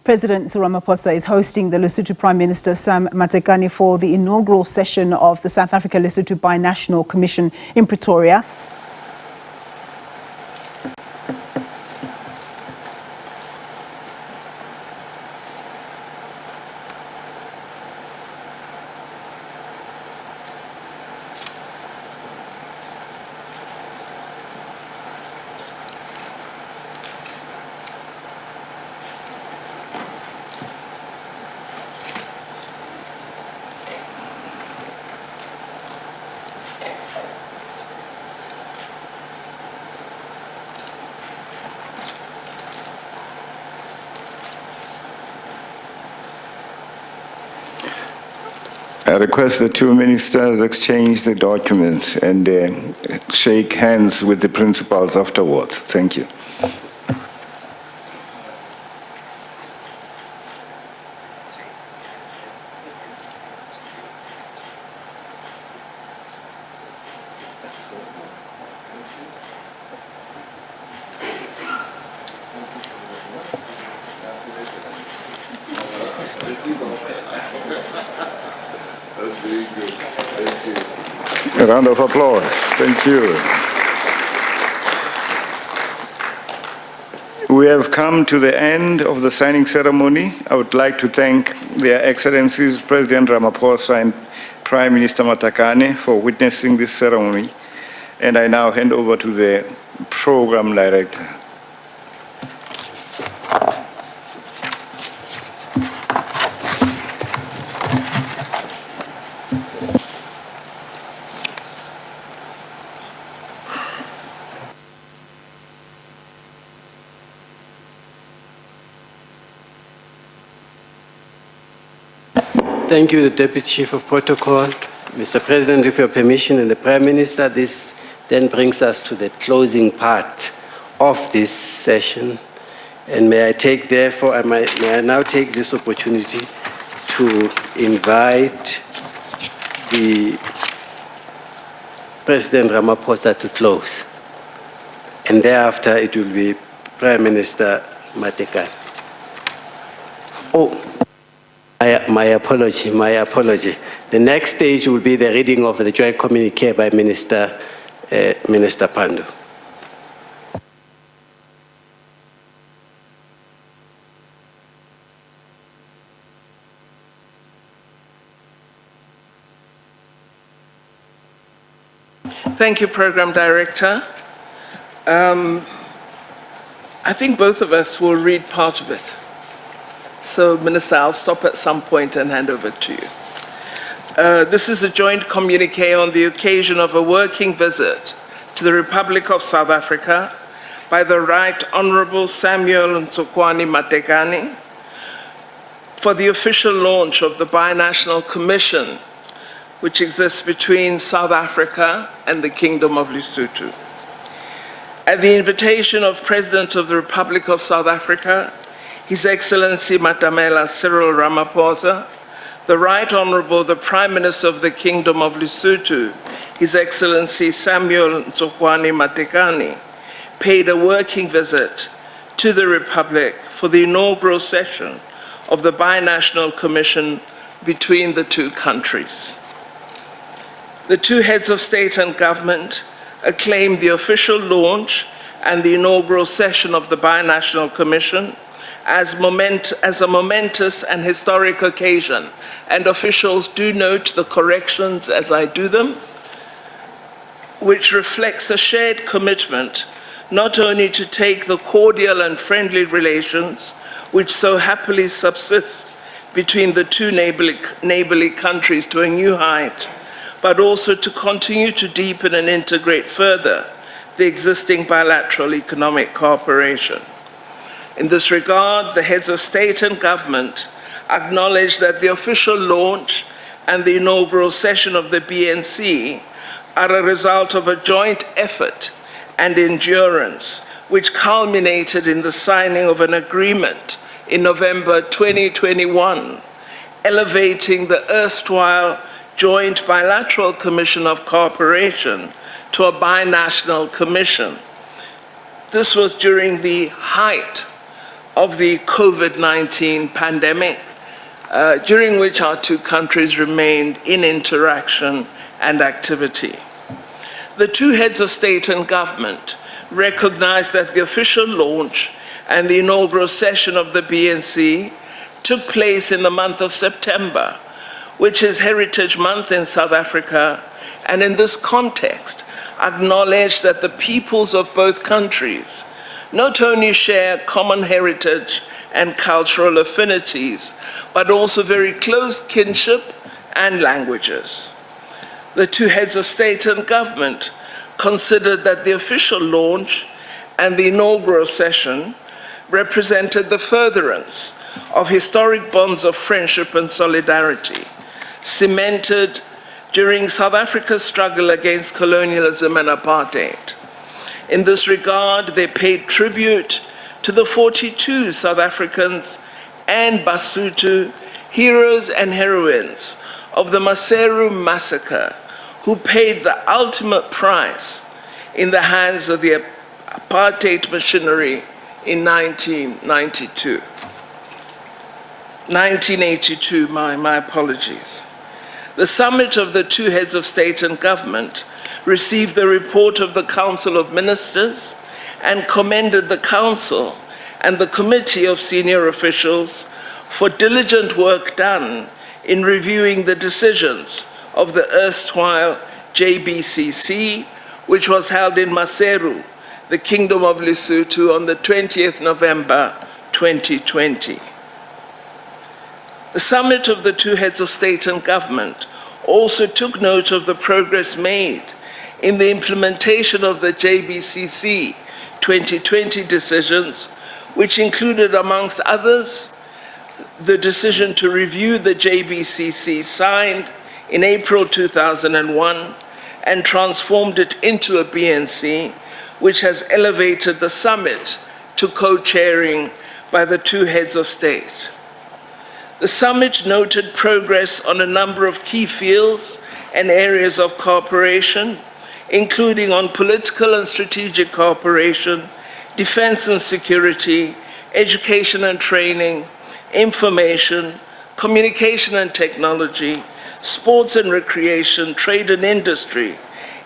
President Cyril Ramaphosa is hosting the Lesotho Prime Minister Sam Matekane for the inaugural session of the South Africa-Lesotho Binational Commission in Pretoria. I request the two ministers exchange the documents and shake hands with the principals afterwards. Thank you. A round of applause. Thank you. We have come to the end of the signing ceremony. I would like to thank Their Excellencies President Ramaphosa and Prime Minister Matekane for witnessing this ceremony. And I now hand over to the Program Director. Thank you, the Deputy Chief of Protocol. Mr. President, with your permission and the Prime Minister, this then brings us to the closing part of this session. And may I take, therefore, may I now take this opportunity to invite the President Ramaphosa to close. And thereafter, it will be Prime Minister Matekane. Oh. My apology. The next stage will be the reading of the joint communique by Minister Pandu. Thank you, Program Director. I think both of us will read part of it. So, Minister, I'll stop at some point and hand over to you. This is a joint communique on the occasion of a working visit to the Republic of South Africa by the Right Honourable Samuel Ntsokwane Matekane for the official launch of the Binational Commission, which exists between South Africa and the Kingdom of Lesotho. At the invitation of President of the Republic of South Africa, His Excellency Matamela Cyril Ramaphosa, the Right Honourable the Prime Minister of the Kingdom of Lesotho, His Excellency Samuel Ntsokwane Matekane, paid a working visit to the Republic for the inaugural session of the Binational Commission between the two countries. The two heads of state and government acclaimed the official launch and the inaugural session of the Binational Commission as a momentous and historic occasion, and officials do note the corrections as I do them, which reflects a shared commitment not only to take the cordial and friendly relations which so happily subsist between the two neighborly countries to a new height, but also to continue to deepen and integrate further the existing bilateral economic cooperation. In this regard, the heads of state and government acknowledge that the official launch and the inaugural session of the BNC are a result of a joint effort and endurance, which culminated in the signing of an agreement in November 2021, elevating the erstwhile Joint Bilateral Commission of Cooperation to a binational commission. This was during the height of the COVID-19 pandemic, during which our two countries remained in interaction and activity. The two heads of state and government recognized that the official launch and the inaugural session of the BNC took place in the month of September, which is Heritage Month in South Africa, and in this context, acknowledged that the peoples of both countries not only share common heritage and cultural affinities, but also very close kinship and languages. The two heads of state and government considered that the official launch and the inaugural session represented the furtherance of historic bonds of friendship and solidarity, cemented during South Africa's struggle against colonialism and apartheid. In this regard, they paid tribute to the 42 South Africans and Basotho heroes and heroines of the Maseru massacre, who paid the ultimate price in the hands of the apartheid machinery in 1982, my apologies. The summit of the two heads of state and government received the report of the Council of Ministers and commended the Council and the Committee of Senior Officials for diligent work done in reviewing the decisions of the erstwhile JBCC, which was held in Maseru, the Kingdom of Lesotho, on the 20th November 2020. The summit of the two heads of state and government also took note of the progress made in the implementation of the JBCC 2020 decisions, which included, amongst others, the decision to review the JBCC signed in April 2001 and transformed it into a BNC, which has elevated the summit to co-chairing by the two heads of state. The summit noted progress on a number of key fields and areas of cooperation, including on political and strategic cooperation, defense and security, education and training, information, communication and technology, sports and recreation, trade and industry,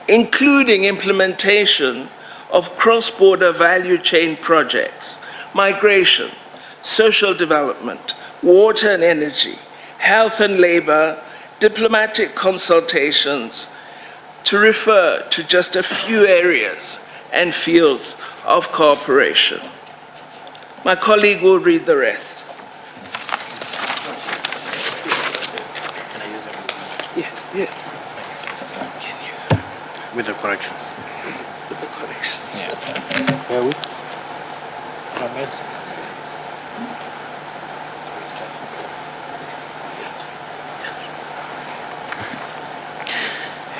including implementation of cross-border value chain projects, migration, social development, water and energy, health and labor, diplomatic consultations, to refer to just a few areas and fields of cooperation. My colleague will read the rest. Yeah. Can use it. With the corrections. With the corrections. Yeah. Where are we?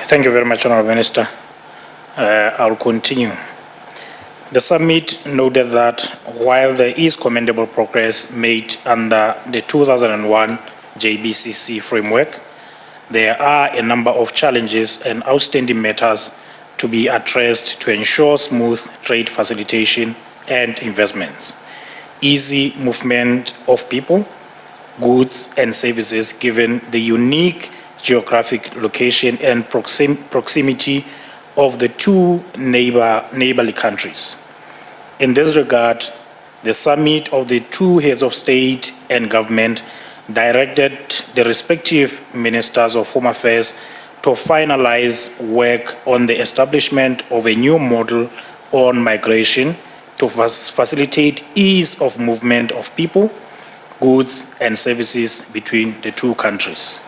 Thank you very much, Honourable Minister. I'll continue. The summit noted that while there is commendable progress made under the 2001 JBCC framework, there are a number of challenges and outstanding matters to be addressed to ensure smooth trade facilitation and investments, easy movement of people, goods and services given the unique geographic location and proximity of the two neighborly countries. In this regard, the summit of the two heads of state and government directed the respective ministers of Home Affairs to finalize work on the establishment of a new model on migration to facilitate ease of movement of people, goods and services between the two countries.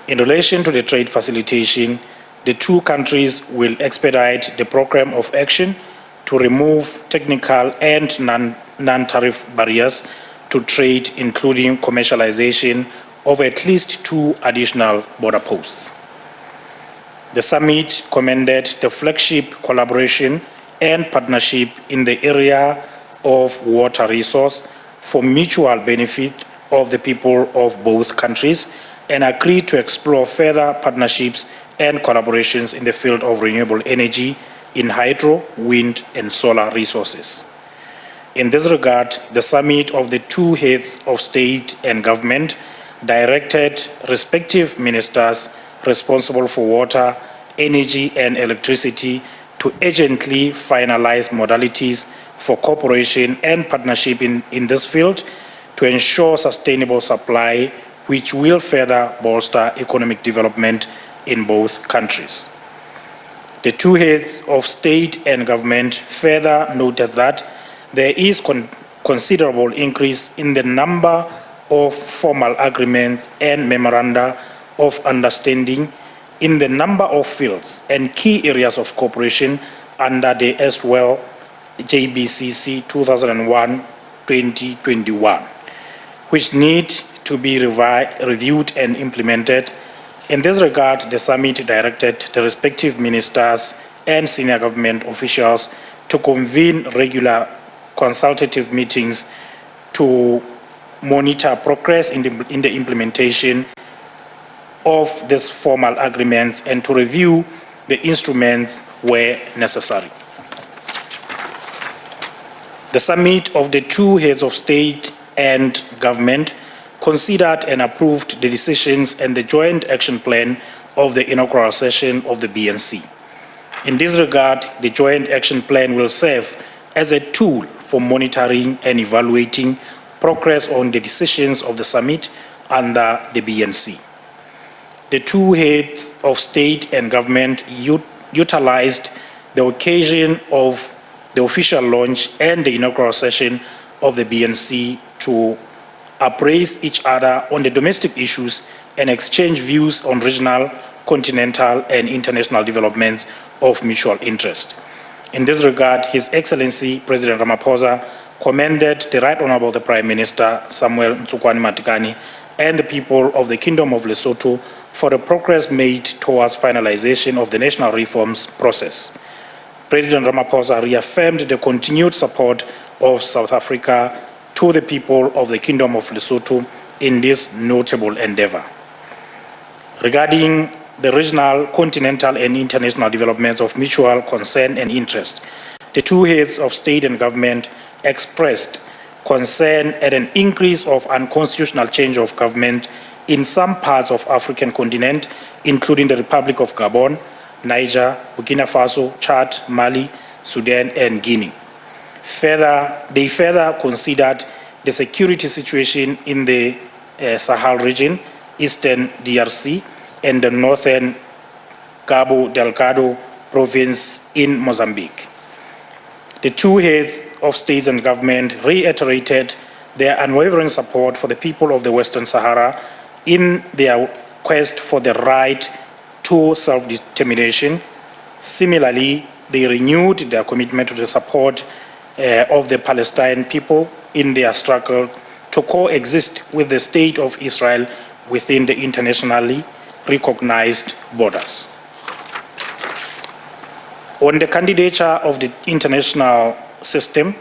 In relation to the trade facilitation, the two countries will expedite the program of action to remove technical and non-tariff barriers to trade, including commercialization of at least 2 additional border posts. The summit commended the flagship collaboration and partnership in the area of water resource for mutual benefit of the people of both countries and agreed to explore further partnerships and collaborations in the field of renewable energy in hydro, wind, and solar resources. In this regard, the summit of the two heads of state and government directed respective ministers responsible for water, energy, and electricity to urgently finalize modalities for cooperation and partnership in this field to ensure sustainable supply, which will further bolster economic development in both countries. The two heads of state and government further noted that there is considerable increase in the number of formal agreements and memoranda of understanding in the number of fields and key areas of cooperation under the as well JBCC 2001-2021, which need to be reviewed and implemented. In this regard, the summit directed the respective ministers and senior government officials to convene regular consultative meetings to monitor progress in the implementation of these formal agreements and to review the instruments where necessary. The summit of the two heads of state and government considered and approved the decisions and the joint action plan of the inaugural session of the BNC. In this regard, the joint action plan will serve as a tool for monitoring and evaluating progress on the decisions of the summit under the BNC. The two heads of state and government utilized the occasion of the official launch and the inaugural session of the BNC to appraise each other on the domestic issues and exchange views on regional, continental, and international developments of mutual interest. In this regard, His Excellency President Ramaphosa commended the Right Honorable the Prime Minister Samuel Matekane and the people of the Kingdom of Lesotho for the progress made towards finalization of the national reforms process. President Ramaphosa reaffirmed the continued support of South Africa to the people of the Kingdom of Lesotho in this notable endeavor. Regarding the regional, continental, and international developments of mutual concern and interest, the two heads of state and government expressed concern at an increase of unconstitutional change of government in some parts of African continent, including the Republic of Gabon, Niger, Burkina Faso, Chad, Mali, Sudan, and Guinea. They further considered the security situation in the Sahel region, Eastern DRC, and the Northern Cabo Delgado province in Mozambique. The two heads of states and government reiterated their unwavering support for the people of the Western Sahara in their quest for the right to self-determination. Similarly, they renewed their commitment to the support of the Palestinian people in their struggle to coexist with the State of Israel within the internationally recognized borders. On the candidature of the international system,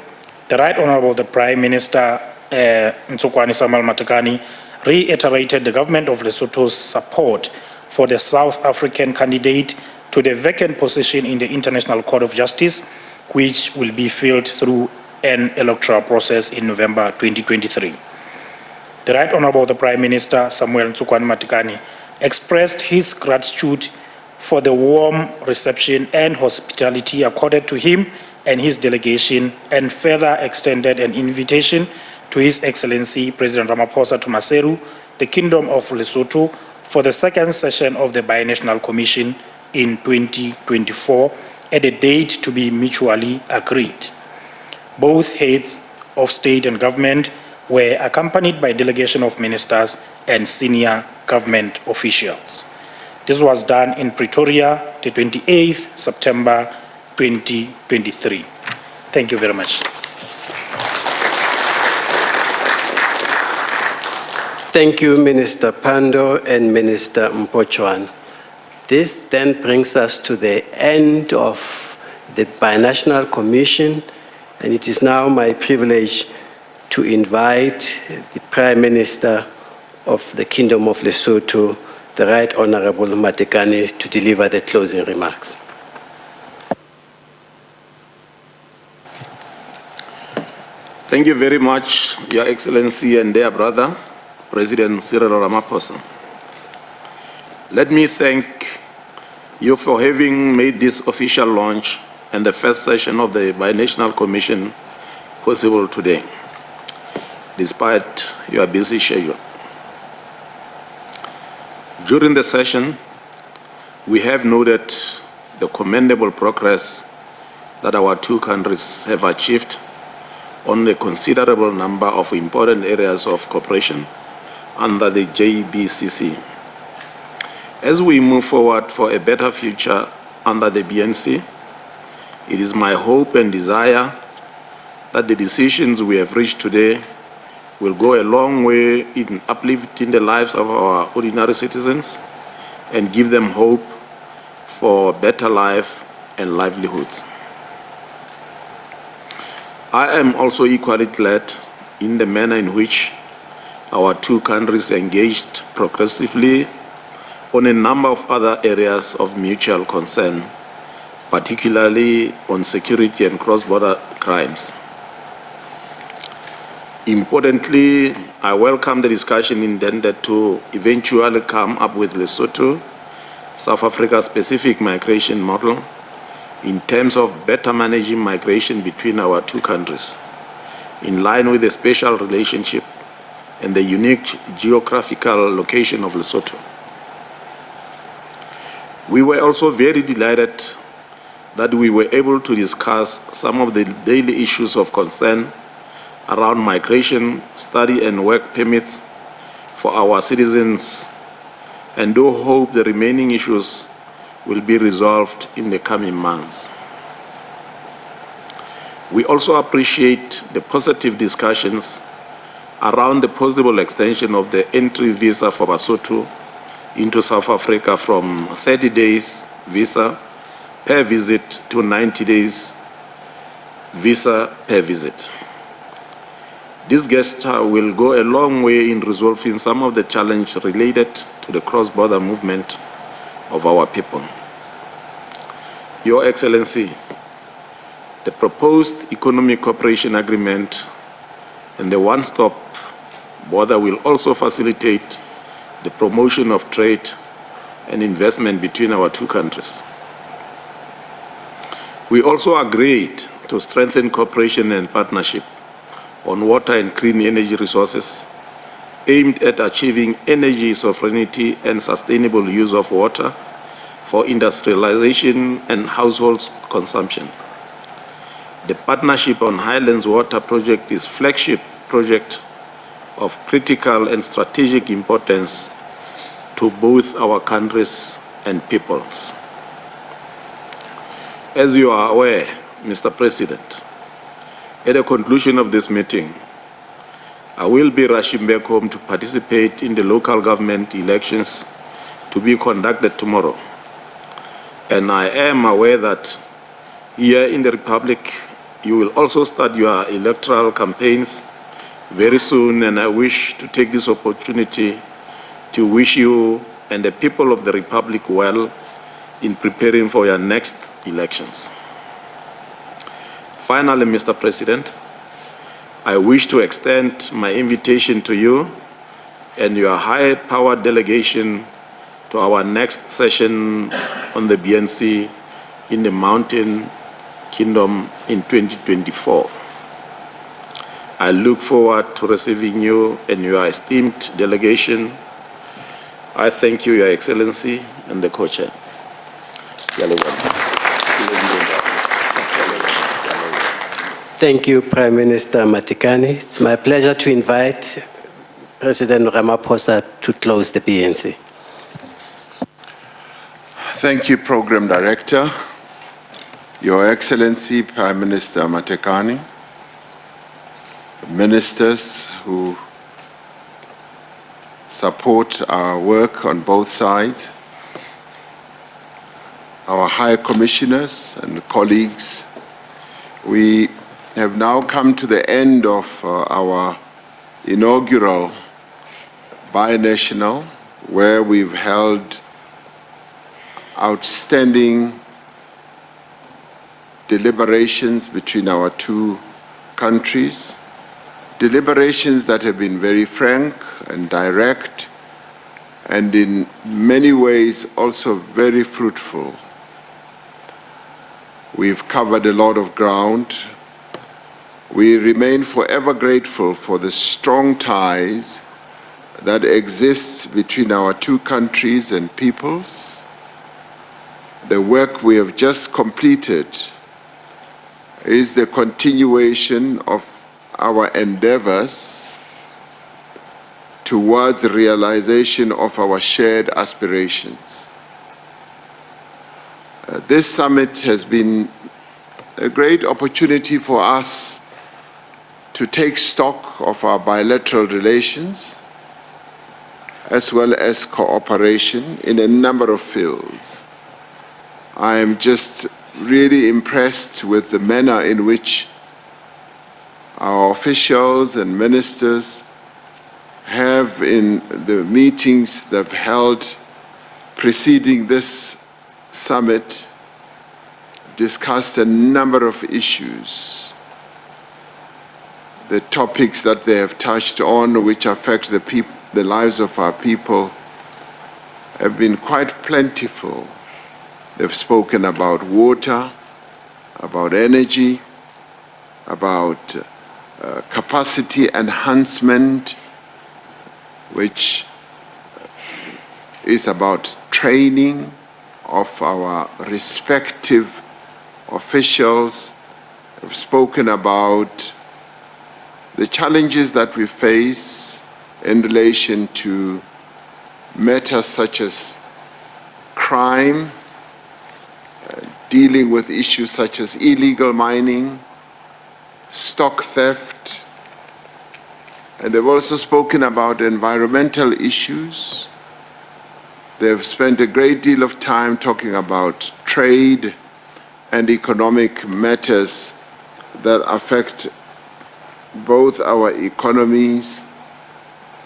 the Right Honorable the Prime Minister Samuel Matekane reiterated the government of Lesotho's support for the South African candidate to the vacant position in the International Court of Justice, which will be filled through an electoral process in November 2023. The Right Honorable the Prime Minister Samuel Matekane expressed his gratitude for the warm reception and hospitality accorded to him and his delegation, and further extended an invitation to His Excellency President Ramaphosa to Maseru, the Kingdom of Lesotho, for the second session of the Binational Commission in 2024 at a date to be mutually agreed. Both heads of state and government were accompanied by a delegation of ministers and senior government officials. This was done in Pretoria, the 28th September 2023. Thank you very much. Thank you, Minister Pando and Minister Mpochwan. This then brings us to the end of the Binational Commission, and it is now my privilege to invite the Prime Minister of the Kingdom of Lesotho, the Right Honorable Matekane, to deliver the closing remarks. Thank you very much, Your Excellency and dear brother, President Cyril Ramaphosa. Let me thank you for having made this official launch and the first session of the Binational Commission possible today, despite your busy schedule. During the session, we have noted the commendable progress that our two countries have achieved on a considerable number of important areas of cooperation under the JBCC. As we move forward for a better future under the BNC, it is my hope and desire that the decisions we have reached today will go a long way in uplifting the lives of our ordinary citizens and give them hope for better life and livelihoods. I am also equally glad in the manner in which our two countries engaged progressively on a number of other areas of mutual concern, particularly on security and cross-border crimes. Importantly, I welcome the discussion intended to eventually come up with Lesotho, South Africa-specific migration model in terms of better managing migration between our two countries, in line with the special relationship and the unique geographical location of Lesotho. We were also very delighted that we were able to discuss some of the daily issues of concern around migration, study and work permits for our citizens, and do hope the remaining issues will be resolved in the coming months. We also appreciate the positive discussions around the possible extension of the entry visa for Lesotho into South Africa from 30 days visa per visit to 90 days visa per visit. This gesture will go a long way in resolving some of the challenges related to the cross-border movement of our people. Your Excellency, the proposed economic cooperation agreement and the one-stop border will also facilitate the promotion of trade and investment between our two countries. We also agreed to strengthen cooperation and partnership on water and clean energy resources aimed at achieving energy sovereignty and sustainable use of water for industrialization and household consumption. The Partnership on Highlands Water Project is a flagship project of critical and strategic importance to both our countries and peoples. As you are aware, Mr. President, at the conclusion of this meeting, I will be rushing back home to participate in the local government elections to be conducted tomorrow. And I am aware that here in the Republic, you will also start your electoral campaigns very soon, and I wish to take this opportunity to wish you and the people of the Republic well in preparing for your next elections. Finally, Mr. President, I wish to extend my invitation to you and your high-powered delegation to our next session on the BNC in the Mountain Kingdom in 2024. I look forward to receiving you and your esteemed delegation. I thank you, Your Excellency, and the co-chair. Thank you, Prime Minister Matekane. It's my pleasure to invite President Ramaphosa to close the BNC. Thank you, Program Director. Your Excellency, Prime Minister Matekane, ministers who support our work on both sides, our high commissioners and colleagues, we have now come to the end of our inaugural binational, where we've held outstanding deliberations between our two countries deliberations that have been very frank and direct, and in many ways also very fruitful. We've covered a lot of ground. We remain forever grateful for the strong ties that exists between our two countries and peoples. The work we have just completed is the continuation of our endeavors towards the realization of our shared aspirations. This summit has been a great opportunity for us to take stock of our bilateral relations as well as cooperation in a number of fields. I am just really impressed with the manner in which our officials and ministers have, in the meetings they've held preceding this summit, discussed a number of issues. The topics that they have touched on, which affect the lives of our people, have been quite plentiful. They've spoken about water, about energy, about capacity enhancement, which is about training of our respective officials. They've spoken about the challenges that we face in relation to matters such as crime, dealing with issues such as illegal mining, stock theft, and they've also spoken about environmental issues. They've spent a great deal of time talking about trade and economic matters that affect both our economies,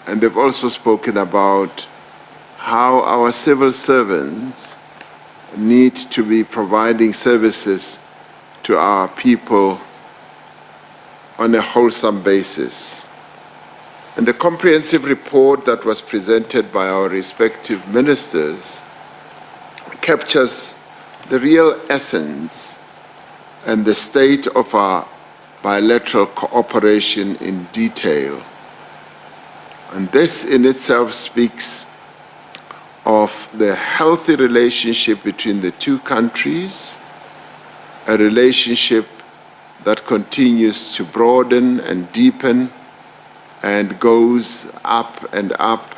and they've also spoken about how our civil servants need to be providing services to our people on a wholesome basis. And the comprehensive report that was presented by our respective ministers captures the real essence and the state of our bilateral cooperation in detail. And this in itself speaks of the healthy relationship between the two countries, a relationship that continues to broaden and deepen and goes up and up,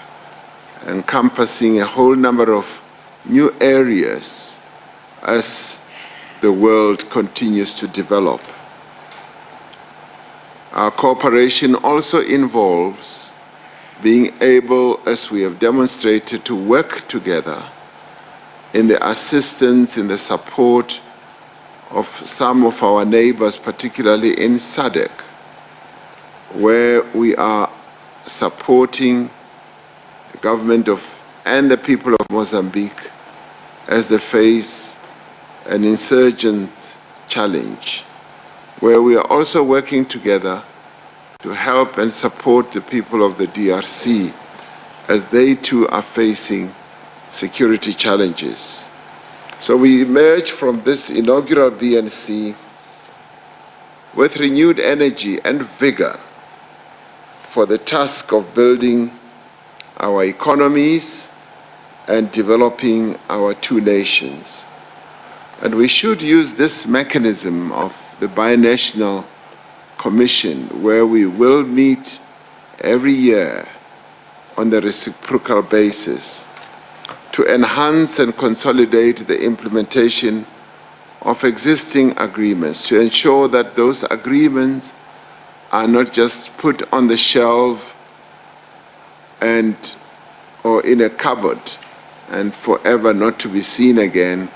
encompassing a whole number of new areas as the world continues to develop. Our cooperation also involves being able, as we have demonstrated, to work together in the assistance, in the support of some of our neighbors, particularly in SADC, where we are supporting the government and the people of Mozambique as they face an insurgent challenge, where we are also working together to help and support the people of the DRC as they too are facing security challenges. So we emerge from this inaugural BNC with renewed energy and vigor for the task of building our economies and developing our two nations. And we should use this mechanism of the binational commission, where we will meet every year on the reciprocal basis, to enhance and consolidate the implementation of existing agreements, to ensure that those agreements are not just put on the shelf or in a cupboard and forever not to be seen again.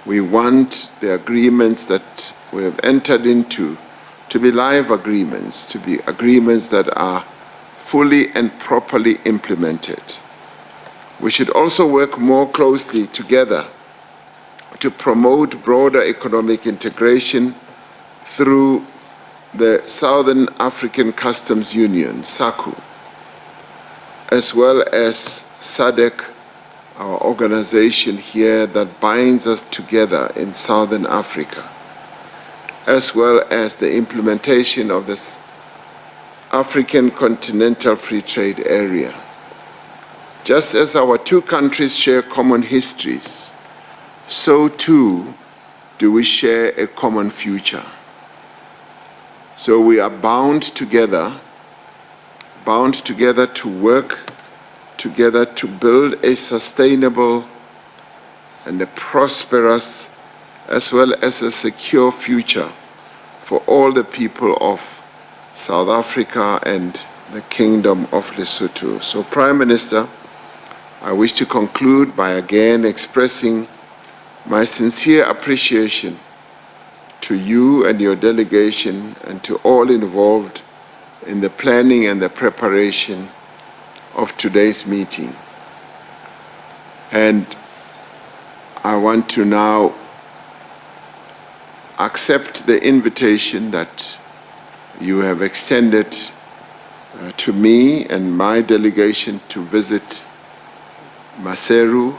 We want the agreements that we have entered into to be live agreements, to be agreements that are fully and properly implemented. We should also work more closely together to promote broader economic integration through the Southern African Customs Union, SACU, as well as SADC, our organization here that binds us together in Southern Africa, as well as the implementation of this African Continental Free Trade Area. Just as our two countries share common histories, so too do we share a common future. So we are bound together to work together to build a sustainable and a prosperous as well as a secure future for all the people of South Africa and the Kingdom of Lesotho. So, Prime Minister, I wish to conclude by again expressing my sincere appreciation to you and your delegation and to all involved in the planning and the preparation of today's meeting. And I want to now accept the invitation that you have extended to me and my delegation to visit Maseru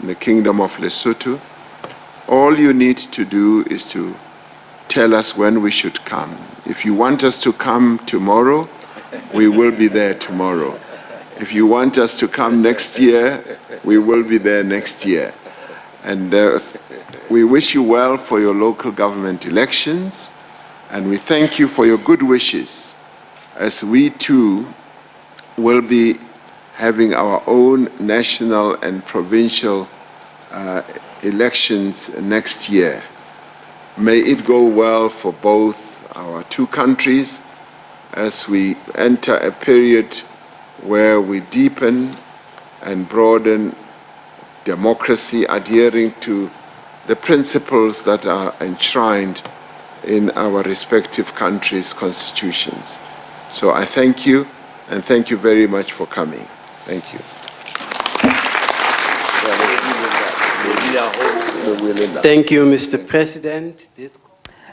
in the Kingdom of Lesotho. All you need to do is to tell us when we should come. If you want us to come tomorrow, we will be there tomorrow. If you want us to come next year, we will be there next year. And we wish you well for your local government elections, and we thank you for your good wishes as we too will be having our own national and provincial elections next year. May it go well for both our two countries as we enter a period where we deepen and broaden democracy, adhering to the principles that are enshrined in our respective countries' constitutions. So I thank you, and thank you very much for coming. Thank you. Thank you, Mr. President.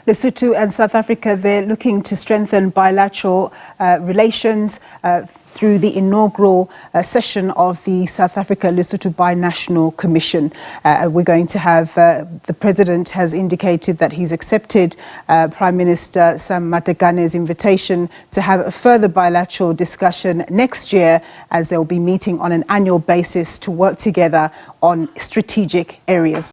Lesotho and South Africa, they're looking to strengthen bilateral relations through the inaugural session of the South Africa-Lesotho Binational Commission. We're going to have, the President has indicated that he's accepted Prime Minister Sam Matekane's invitation to have a further bilateral discussion next year, as they'll be meeting on an annual basis to work together on strategic areas.